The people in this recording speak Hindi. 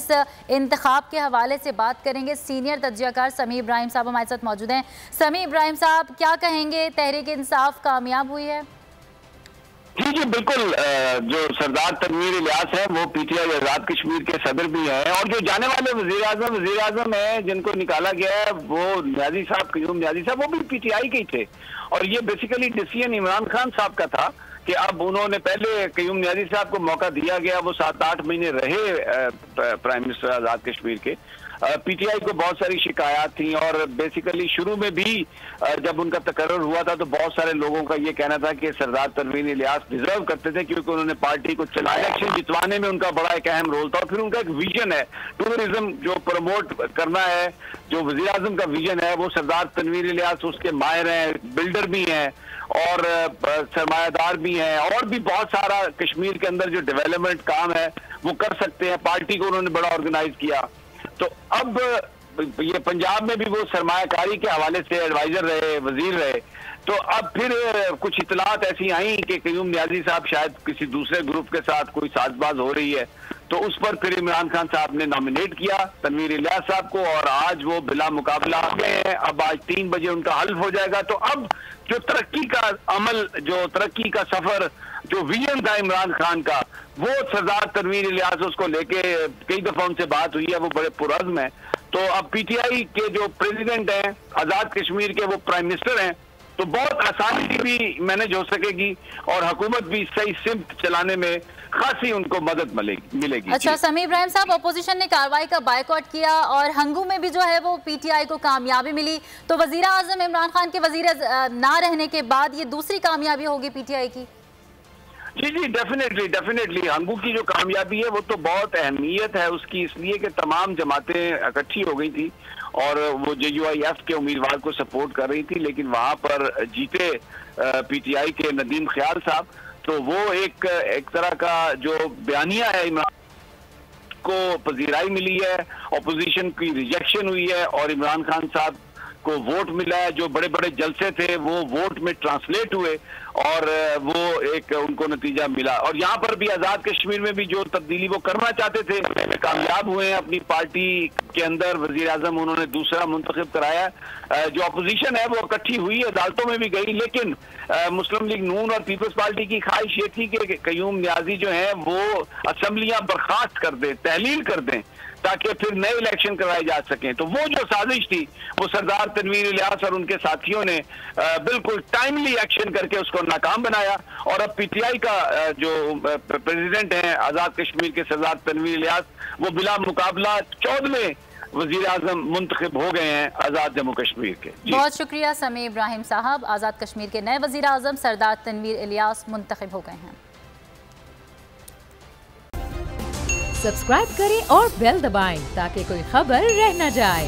इस इंतखाब के हवाले से बात करेंगे। सीनियर तज्जियाकार समी इब्राहिम साहब हमारे साथ मौजूद हैं। समी इब्राहिम साहब, क्या कहेंगे, तहरीक इंसाफ कामयाब हुई है? जी बिल्कुल। जो सरदार तनवीर इलियास है वो पीटीआई आजाद कश्मीर के सदर भी हैं, और जो जाने वाले वजीर आजम है जिनको निकाला गया है वो न्याजी साहब, कयूम न्याजी साहब, वो भी पीटीआई के ही थे। और ये बेसिकली डिसीजन इमरान खान साहब का था कि अब उन्होंने, पहले कयूम न्याजी साहब को मौका दिया गया, वो 7-8 महीने रहे प्राइम मिनिस्टर आजाद कश्मीर के। पीटीआई को बहुत सारी शिकायत थी, और बेसिकली शुरू में भी जब उनका तकर्रुर हुआ था तो बहुत सारे लोगों का ये कहना था कि सरदार तनवीर इलियास डिजर्व करते थे, क्योंकि उन्होंने पार्टी को चलाया, इलेक्शन जितवाने में उनका बड़ा एक अहम रोल था। और फिर उनका एक विजन है, टूरिज्म जो प्रमोट करना है, जो वजीर आजम का विजन है, वो सरदार तनवीर इलियास उसके माहिर हैं, बिल्डर भी हैं और सरमायादार भी हैं, और भी बहुत सारा कश्मीर के अंदर जो डेवलपमेंट काम है वो कर सकते हैं। पार्टी को उन्होंने बड़ा ऑर्गेनाइज किया। तो अब ये पंजाब में भी वो सरमायाकारी के हवाले से एडवाइजर रहे, वजीर रहे। तो अब फिर कुछ इतलात ऐसी आई कि कयूम न्याजी साहब शायद किसी दूसरे ग्रुप के साथ कोई साजबाज हो रही है, तो उस पर फिर इमरान खान साहब ने नॉमिनेट किया तनवीर इलियास साहब को, और आज वो बिला मुकाबला आ गए हैं। अब आज 3 बजे उनका हल्फ हो जाएगा। तो अब जो तरक्की का अमल, जो तरक्की का सफर, जो विजन था इमरान खान का, वो सरदार तनवीर इलियास उसको लेके, कई दफा उनसे बात हुई है, वो बड़े पुरज़्म हैं। तो अब पीटीआई के जो प्रेसिडेंट हैं आजाद कश्मीर के, वो प्राइम मिनिस्टर हैं, तो बहुत आसानी से भी मैनेज हो सकेगी, और हुकूमत भी सही सिमत चलाने में खासी उनको मदद मिलेगी। अच्छा समी इब्राहिम साहब, अपोजिशन ने कार्रवाई का बायकॉट किया और हंगू में भी जो है वो पीटीआई को कामयाबी मिली, तो वजीर आजम इमरान खान के वजीर ना रहने के बाद ये दूसरी कामयाबी होगी पीटीआई की? जी डेफिनेटली हंगू की जो कामयाबी है वो तो बहुत अहमियत है उसकी, इसलिए कि तमाम जमातें इकट्ठी हो गई थी और वो JUIF के उम्मीदवार को सपोर्ट कर रही थी, लेकिन वहां पर जीते पीटीआई के नदीम ख्याल साहब। तो वो एक तरह का जो बयानिया है इमरान को पजीराई मिली है, अपोजिशन की रिजेक्शन हुई है, और इमरान खान साहब को वोट मिला है। जो बड़े बड़े जलसे थे वो वोट में ट्रांसलेट हुए और वो एक उनको नतीजा मिला। और यहाँ पर भी आजाद कश्मीर में भी जो तब्दीली वो करना चाहते थे कामयाब हुए हैं। अपनी पार्टी के अंदर वजीर आजम उन्होंने दूसरा मुंतखब कराया। जो अपोजिशन है वो इकट्ठी हुई, अदालतों में भी गई, लेकिन मुस्लिम लीग नून और पीपल्स पार्टी की ख्वाहिश ये थी कि कयूम न्याजी जो है वो असम्बलियां बर्खास्त कर दें, तहलील कर दें, ताकि फिर नए इलेक्शन करवाए जा सकें। तो वो जो साजिश थी वो सरदार तनवीर इलियास और उनके साथियों ने बिल्कुल टाइमली एक्शन करके उसको नाकाम बनाया। और अब पीटीआई का जो प्रेसिडेंट हैं आजाद कश्मीर के सरदार तनवीर इलियास, वो बिला मुकाबला 14वें वजीर आजम मुंतखब हो गए हैं आजाद जम्मू कश्मीर के। बहुत शुक्रिया समी इब्राहिम साहब। आजाद कश्मीर के नए वजीर आजम सरदार तनवीर इलियास मुंतखब हो गए हैं। सब्सक्राइब करें और बेल दबाएं ताकि कोई खबर रह न जाए।